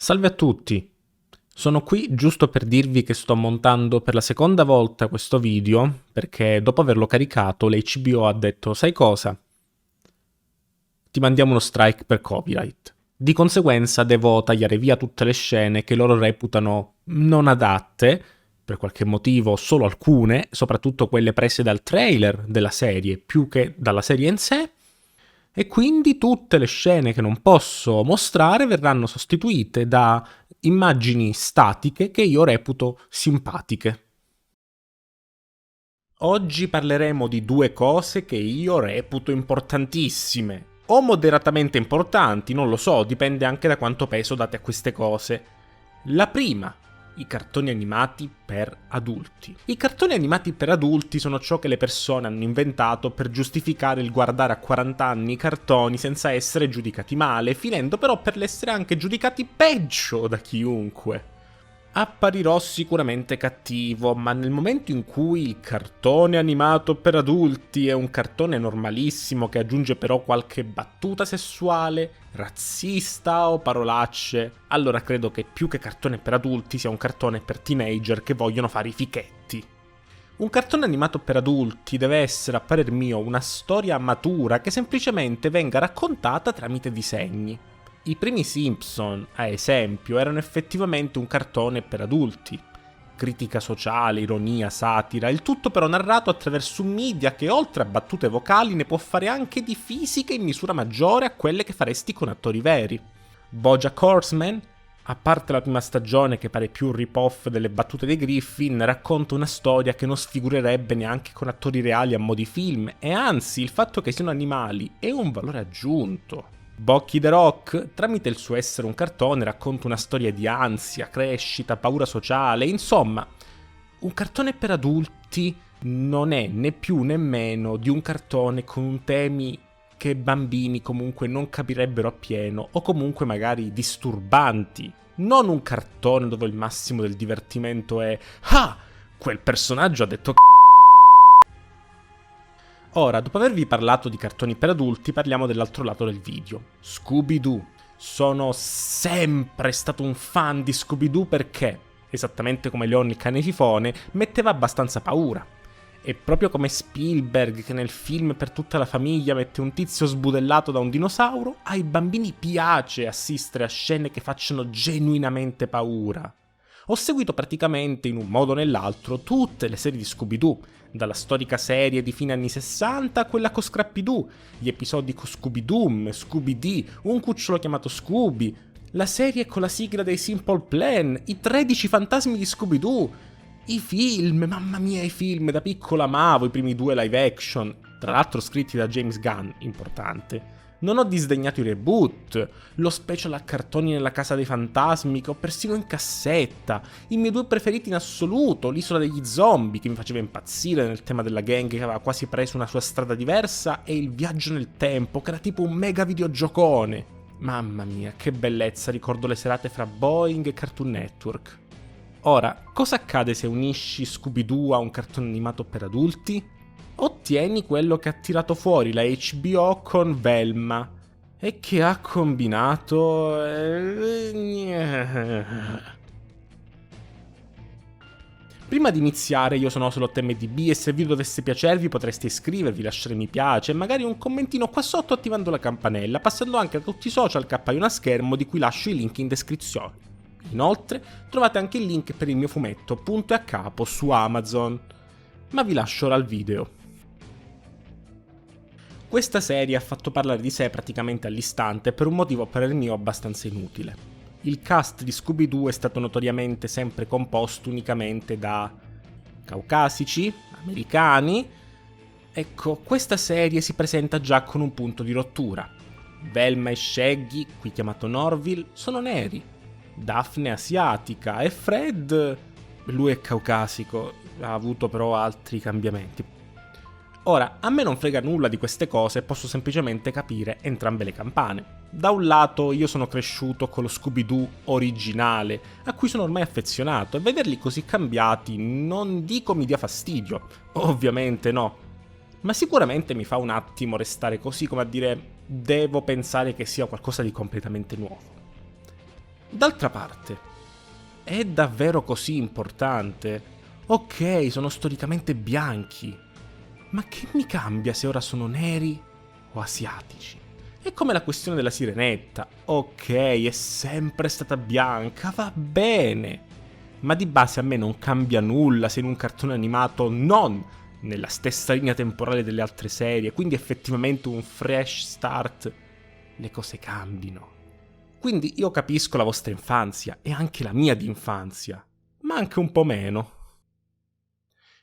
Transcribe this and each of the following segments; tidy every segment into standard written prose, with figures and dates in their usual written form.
Salve a tutti, sono qui giusto per dirvi che sto montando per la seconda volta questo video perché dopo averlo caricato l'HBO ha detto sai cosa? Ti mandiamo uno strike per copyright. Di conseguenza devo tagliare via tutte le scene che loro reputano non adatte, per qualche motivo solo alcune, soprattutto quelle prese dal trailer della serie più che dalla serie in sé, e quindi tutte le scene che non posso mostrare verranno sostituite da immagini statiche che io reputo simpatiche. Oggi parleremo di due cose che io reputo importantissime, o moderatamente importanti, non lo so, dipende anche da quanto peso date a queste cose. La prima, i cartoni animati per adulti. I cartoni animati per adulti sono ciò che le persone hanno inventato per giustificare il guardare a 40 anni i cartoni senza essere giudicati male, finendo però per l'essere anche giudicati peggio da chiunque. Apparirò sicuramente cattivo, ma nel momento in cui il cartone animato per adulti è un cartone normalissimo che aggiunge però qualche battuta sessuale, razzista o parolacce, allora credo che più che cartone per adulti sia un cartone per teenager che vogliono fare i fichetti. Un cartone animato per adulti deve essere, a parer mio, una storia matura che semplicemente venga raccontata tramite disegni. I primi Simpson, a esempio, erano effettivamente un cartone per adulti. Critica sociale, ironia, satira, il tutto però narrato attraverso un media che oltre a battute vocali ne può fare anche di fisica in misura maggiore a quelle che faresti con attori veri. BoJack Horseman, a parte la prima stagione che pare più un rip-off delle battute dei Griffin, racconta una storia che non sfigurerebbe neanche con attori reali a mo' di film, e anzi il fatto che siano animali è un valore aggiunto. Bucky the Rock, tramite il suo essere un cartone, racconta una storia di ansia, crescita, paura sociale, insomma, un cartone per adulti non è né più né meno di un cartone con temi che bambini comunque non capirebbero appieno o comunque magari disturbanti. Non un cartone dove il massimo del divertimento è "Ah, quel personaggio ha detto c***o". Ora, dopo avervi parlato di cartoni per adulti, parliamo dell'altro lato del video. Scooby-Doo. Sono sempre stato un fan di Scooby-Doo perché, esattamente come Leon il cane fifone, metteva abbastanza paura. E proprio come Spielberg, che nel film per tutta la famiglia mette un tizio sbudellato da un dinosauro, ai bambini piace assistere a scene che facciano genuinamente paura. Ho seguito praticamente in un modo o nell'altro tutte le serie di Scooby-Doo, dalla storica serie di fine anni 60 a quella con Scrappy-Doo, gli episodi con Scooby-Doo, Scooby-Dee, un cucciolo chiamato Scooby, la serie con la sigla dei Simple Plan, i 13 fantasmi di Scooby-Doo, i film, mamma mia i film, da piccolo amavo i primi due live action, tra l'altro scritti da James Gunn, importante. Non ho disdegnato i reboot, lo special a cartoni nella casa dei fantasmi che ho persino in cassetta, i miei due preferiti in assoluto, l'isola degli zombie che mi faceva impazzire nel tema della gang che aveva quasi preso una sua strada diversa, e il viaggio nel tempo che era tipo un mega videogiocone. Mamma mia, che bellezza, ricordo le serate fra Boeing e Cartoon Network. Ora, cosa accade se unisci Scooby-Doo a un cartone animato per adulti? Ottieni quello che ha tirato fuori la HBO con Velma e che ha combinato... Prima di iniziare io sono solo MDB e se il video dovesse piacervi potreste iscrivervi, lasciare mi piace e magari un commentino qua sotto attivando la campanella, passando anche da tutti i social che appaiono a schermo di cui lascio i link in descrizione. Inoltre trovate anche il link per il mio fumetto Punto e a Capo su Amazon. Ma vi lascio ora al video. Questa serie ha fatto parlare di sé praticamente all'istante per un motivo per il mio abbastanza inutile. Il cast di Scooby-Doo è stato notoriamente sempre composto unicamente da caucasici, americani. Ecco, questa serie si presenta già con un punto di rottura. Velma e Shaggy, qui chiamato Norville, sono neri. Daphne è asiatica e Fred, lui è caucasico, ha avuto però altri cambiamenti. Ora, a me non frega nulla di queste cose, posso semplicemente capire entrambe le campane. Da un lato io sono cresciuto con lo Scooby-Doo originale, a cui sono ormai affezionato, e vederli così cambiati non dico mi dia fastidio, ovviamente no, ma sicuramente mi fa un attimo restare così come a dire devo pensare che sia qualcosa di completamente nuovo. D'altra parte, è davvero così importante? Ok, sono storicamente bianchi, ma che mi cambia se ora sono neri o asiatici? È come la questione della sirenetta. Ok, è sempre stata bianca, va bene. Ma di base a me non cambia nulla se in un cartone animato non nella stessa linea temporale delle altre serie, quindi effettivamente un fresh start, le cose cambino. Quindi io capisco la vostra infanzia e anche la mia di infanzia, ma anche un po' meno.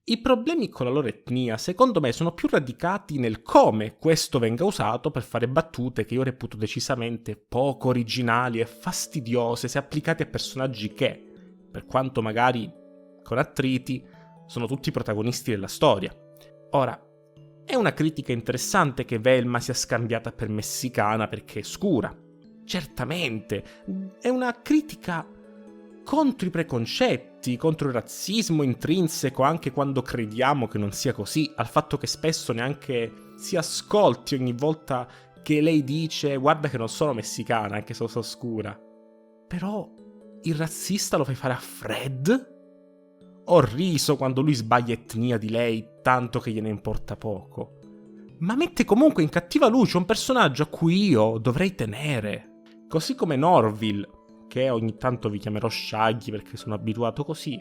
I problemi con la loro etnia, secondo me, sono più radicati nel come questo venga usato per fare battute che io reputo decisamente poco originali e fastidiose se applicate a personaggi che, per quanto magari con attriti, sono tutti protagonisti della storia. Ora, è una critica interessante che Velma sia scambiata per messicana perché è scura. Certamente, è una critica contro i preconcetti, contro il razzismo intrinseco anche quando crediamo che non sia così, al fatto che spesso neanche si ascolti ogni volta che lei dice guarda che non sono messicana anche se sono scura. Però il razzista lo fai fare a Fred? Ho riso quando lui sbaglia etnia di lei, tanto che gliene importa poco. Ma mette comunque in cattiva luce un personaggio a cui io dovrei tenere. Così come Norville, che ogni tanto vi chiamerò Shaggy perché sono abituato così,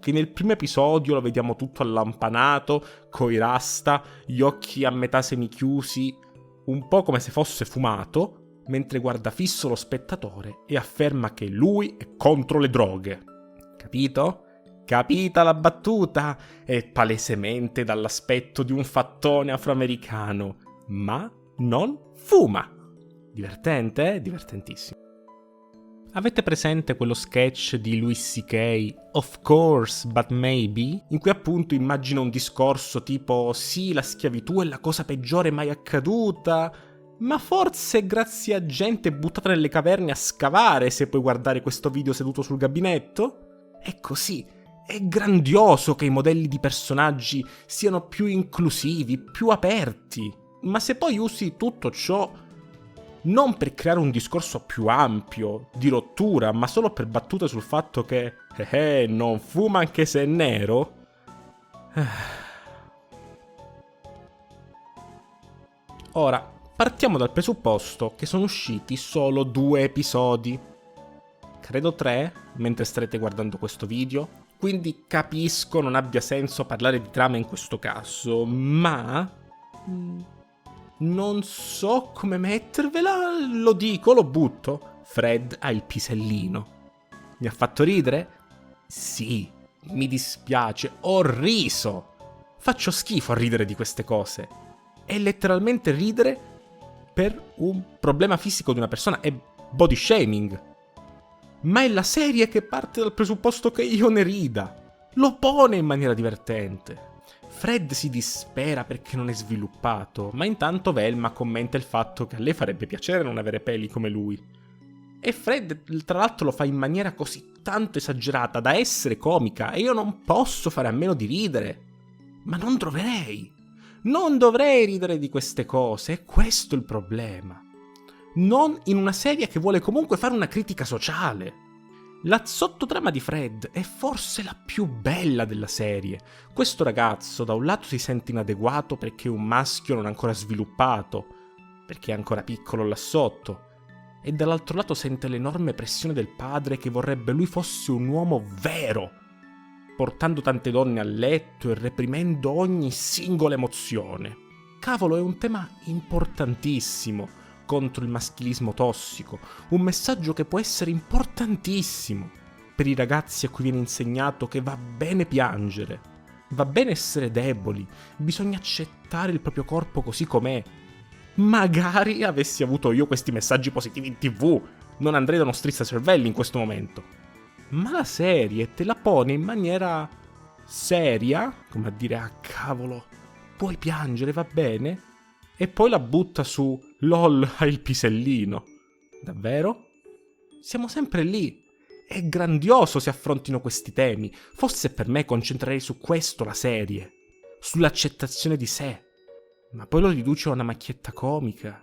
che nel primo episodio lo vediamo tutto allampanato, coi rasta, gli occhi a metà semichiusi, un po' come se fosse fumato, mentre guarda fisso lo spettatore e afferma che lui è contro le droghe. Capito? Capita la battuta? È palesemente dall'aspetto di un fattone afroamericano, ma non fuma. Divertente? Divertentissimo. Avete presente quello sketch di Louis C.K., Of Course, But Maybe? In cui appunto immagina un discorso tipo sì, la schiavitù è la cosa peggiore mai accaduta, ma forse grazie a gente buttata nelle caverne a scavare se puoi guardare questo video seduto sul gabinetto? È così, è grandioso che i modelli di personaggi siano più inclusivi, più aperti, ma se poi usi tutto ciò non per creare un discorso più ampio, di rottura, ma solo per battute sul fatto che non fuma anche se è nero? Ora, partiamo dal presupposto che sono usciti solo 2 episodi. Credo 3, mentre starete guardando questo video. Quindi capisco non abbia senso parlare di trama in questo caso, ma non so come mettervela, lo dico, lo butto. Fred ha il pisellino. Mi ha fatto ridere? Sì, mi dispiace, ho riso. Faccio schifo a ridere di queste cose. È letteralmente ridere per un problema fisico di una persona, è body shaming. Ma è la serie che parte dal presupposto che io ne rida. Lo pone in maniera divertente. Fred si dispera perché non è sviluppato, ma intanto Velma commenta il fatto che a lei farebbe piacere non avere peli come lui. E Fred, tra l'altro, lo fa in maniera così tanto esagerata da essere comica e io non posso fare a meno di ridere. Ma non dovrei. Non dovrei ridere di queste cose, è questo il problema. Non in una serie che vuole comunque fare una critica sociale. La sottotrama di Fred è forse la più bella della serie. Questo ragazzo da un lato si sente inadeguato perché è un maschio non ancora sviluppato, perché è ancora piccolo là sotto, e dall'altro lato sente l'enorme pressione del padre che vorrebbe lui fosse un uomo vero, portando tante donne a letto e reprimendo ogni singola emozione. Cavolo, è un tema importantissimo contro il maschilismo tossico, un messaggio che può essere importantissimo per i ragazzi a cui viene insegnato che va bene piangere, va bene essere deboli, bisogna accettare il proprio corpo così com'è. Magari avessi avuto io questi messaggi positivi in TV, non andrei da uno strizzacervelli in questo momento. Ma la serie te la pone in maniera seria, come a dire, ah cavolo, puoi piangere, va bene? E poi la butta su LOL, hai il pisellino. Davvero? Siamo sempre lì. È grandioso se affrontino questi temi. Forse per me concentrerei su questo la serie. Sull'accettazione di sé. Ma poi lo riduce a una macchietta comica.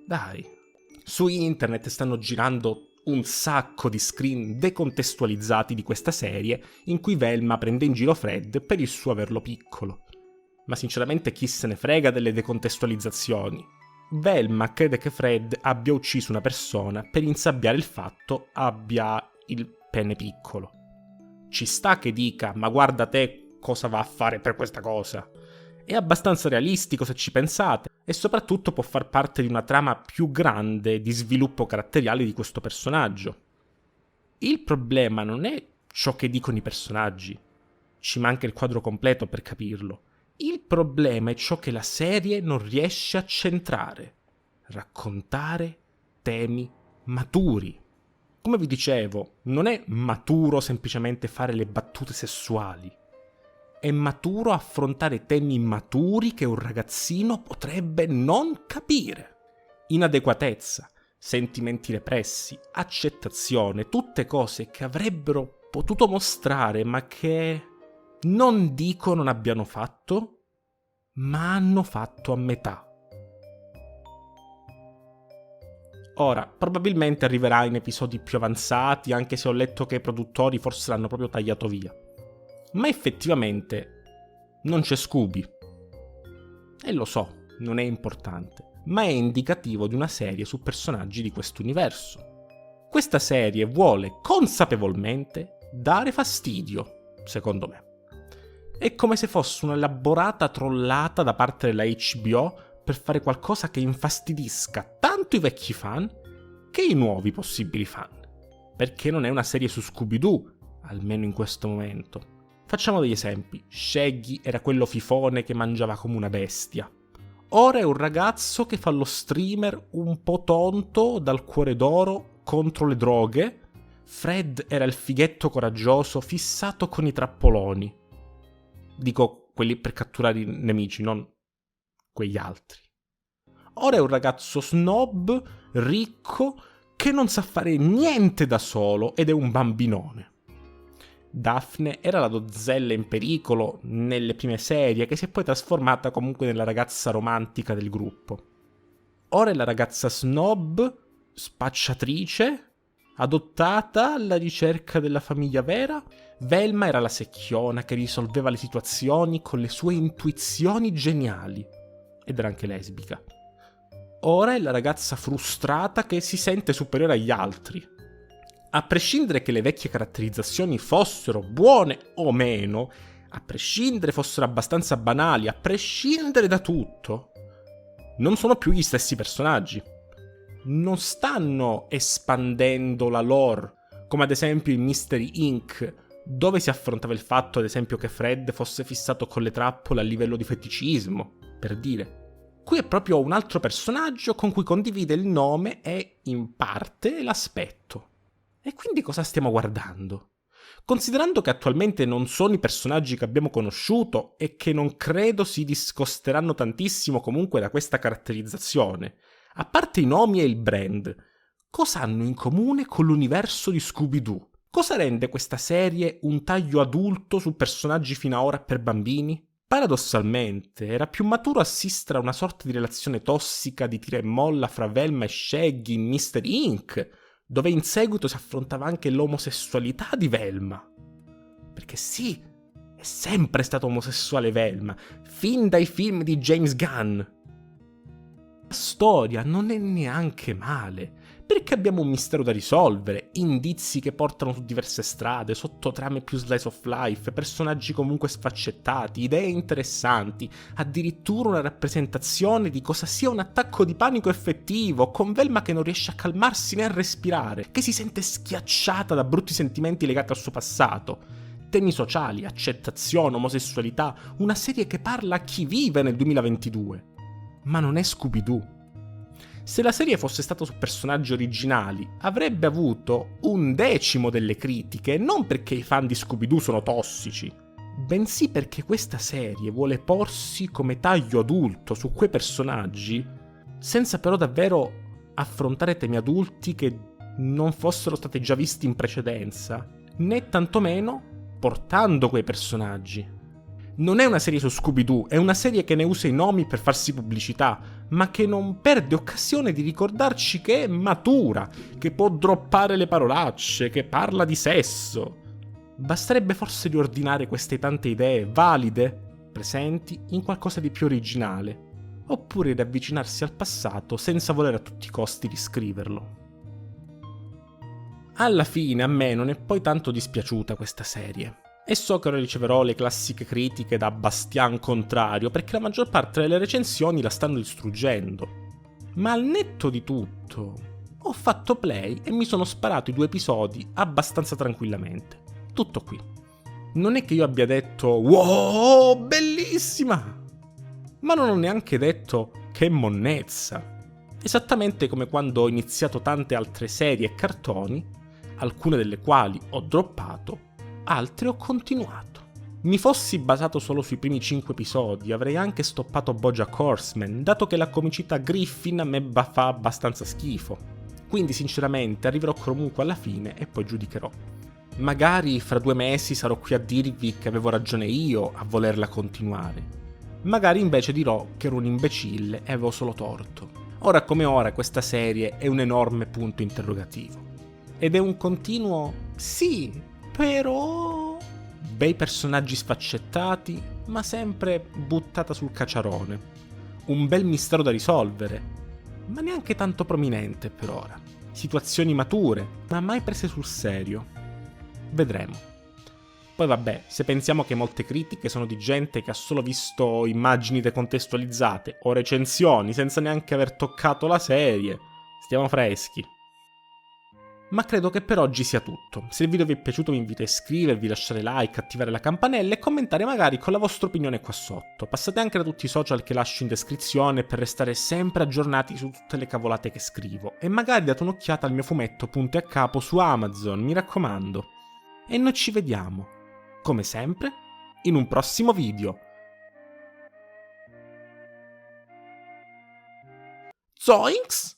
Dai. Su internet stanno girando un sacco di screen decontestualizzati di questa serie in cui Velma prende in giro Fred per il suo averlo piccolo. Ma sinceramente chi se ne frega delle decontestualizzazioni? Velma crede che Fred abbia ucciso una persona per insabbiare il fatto abbia il pene piccolo. Ci sta che dica, ma guarda te cosa va a fare per questa cosa. È abbastanza realistico se ci pensate, e soprattutto può far parte di una trama più grande di sviluppo caratteriale di questo personaggio. Il problema non è ciò che dicono i personaggi, ci manca il quadro completo per capirlo. Il problema è ciò che la serie non riesce a centrare, raccontare temi maturi. Come vi dicevo, non è maturo semplicemente fare le battute sessuali. È maturo affrontare temi immaturi che un ragazzino potrebbe non capire. Inadeguatezza, sentimenti repressi, accettazione, tutte cose che avrebbero potuto mostrare ma che non dico non abbiano fatto, ma hanno fatto a metà. Ora, probabilmente arriverà in episodi più avanzati, anche se ho letto che i produttori forse l'hanno proprio tagliato via. Ma effettivamente non c'è Scooby. E lo so, non è importante, ma è indicativo di una serie su personaggi di questo universo. Questa serie vuole consapevolmente dare fastidio, secondo me. È come se fosse un'elaborata trollata da parte della HBO per fare qualcosa che infastidisca tanto i vecchi fan che i nuovi possibili fan. Perché non è una serie su Scooby-Doo, almeno in questo momento. Facciamo degli esempi. Shaggy era quello fifone che mangiava come una bestia. Ora è un ragazzo che fa lo streamer un po' tonto dal cuore d'oro contro le droghe. Fred era il fighetto coraggioso fissato con i trappoloni. Dico quelli per catturare i nemici, non quegli altri. Ora è un ragazzo snob, ricco, che non sa fare niente da solo ed è un bambinone. Daphne era la donzella in pericolo nelle prime serie, che si è poi trasformata comunque nella ragazza romantica del gruppo. Ora è la ragazza snob, spacciatrice, adottata alla ricerca della famiglia vera. Velma era la secchiona che risolveva le situazioni con le sue intuizioni geniali. Ed era anche lesbica. Ora è la ragazza frustrata che si sente superiore agli altri. A prescindere che le vecchie caratterizzazioni fossero buone o meno, a prescindere fossero abbastanza banali, a prescindere da tutto, non sono più gli stessi personaggi. Non stanno espandendo la lore, come ad esempio in Mystery Inc., dove si affrontava il fatto, ad esempio, che Fred fosse fissato con le trappole a livello di feticismo, per dire. Qui è proprio un altro personaggio con cui condivide il nome e, in parte, l'aspetto. E quindi cosa stiamo guardando? Considerando che attualmente non sono i personaggi che abbiamo conosciuto e che non credo si discosteranno tantissimo comunque da questa caratterizzazione, a parte i nomi e il brand, cosa hanno in comune con l'universo di Scooby-Doo? Cosa rende questa serie un taglio adulto su personaggi fino ad ora per bambini? Paradossalmente, era più maturo assistere a una sorta di relazione tossica di tira e molla fra Velma e Shaggy in Mystery Inc., dove in seguito si affrontava anche l'omosessualità di Velma. Perché sì, è sempre stata omosessuale Velma, fin dai film di James Gunn. La storia non è neanche male, perché abbiamo un mistero da risolvere, indizi che portano su diverse strade, sottotrame più slice of life, personaggi comunque sfaccettati, idee interessanti, addirittura una rappresentazione di cosa sia un attacco di panico effettivo, con Velma che non riesce a calmarsi né a respirare, che si sente schiacciata da brutti sentimenti legati al suo passato. Temi sociali, accettazione, omosessualità, una serie che parla a chi vive nel 2022. Ma non è Scooby-Doo. Se la serie fosse stata su personaggi originali, avrebbe avuto 1/10 delle critiche, non perché i fan di Scooby-Doo sono tossici, bensì perché questa serie vuole porsi come taglio adulto su quei personaggi, senza però davvero affrontare temi adulti che non fossero stati già visti in precedenza, né tantomeno portando quei personaggi. Non è una serie su Scooby-Doo, è una serie che ne usa i nomi per farsi pubblicità, ma che non perde occasione di ricordarci che è matura, che può droppare le parolacce, che parla di sesso. Basterebbe forse riordinare queste tante idee valide, presenti, in qualcosa di più originale, oppure riavvicinarsi al passato senza voler a tutti i costi riscriverlo. Alla fine a me non è poi tanto dispiaciuta questa serie. E so che ora riceverò le classiche critiche da Bastian contrario, perché la maggior parte delle recensioni la stanno distruggendo. Ma al netto di tutto, ho fatto play e mi sono sparato i 2 episodi abbastanza tranquillamente. Tutto qui. Non è che io abbia detto wow, bellissima! Ma non ho neanche detto che monnezza. Esattamente come quando ho iniziato tante altre serie e cartoni, alcune delle quali ho droppato, altre ho continuato. Mi fossi basato solo sui primi 5 episodi, avrei anche stoppato BoJack Horseman, dato che la comicità Griffin a me fa abbastanza schifo. Quindi sinceramente arriverò comunque alla fine e poi giudicherò. Magari fra 2 mesi sarò qui a dirvi che avevo ragione io a volerla continuare. Magari invece dirò che ero un imbecille e avevo solo torto. Ora come ora questa serie è un enorme punto interrogativo. Ed è un continuo sì, però bei personaggi sfaccettati, ma sempre buttata sul cacciarone. Un bel mistero da risolvere, ma neanche tanto prominente per ora. Situazioni mature, ma mai prese sul serio. Vedremo. Poi vabbè, se pensiamo che molte critiche sono di gente che ha solo visto immagini decontestualizzate o recensioni senza neanche aver toccato la serie, stiamo freschi. Ma credo che per oggi sia tutto. Se il video vi è piaciuto vi invito a iscrivervi, lasciare like, attivare la campanella e commentare magari con la vostra opinione qua sotto. Passate anche da tutti i social che lascio in descrizione per restare sempre aggiornati su tutte le cavolate che scrivo. E magari date un'occhiata al mio fumetto punto e a capo su Amazon, mi raccomando. E noi ci vediamo, come sempre, in un prossimo video. Zoinks!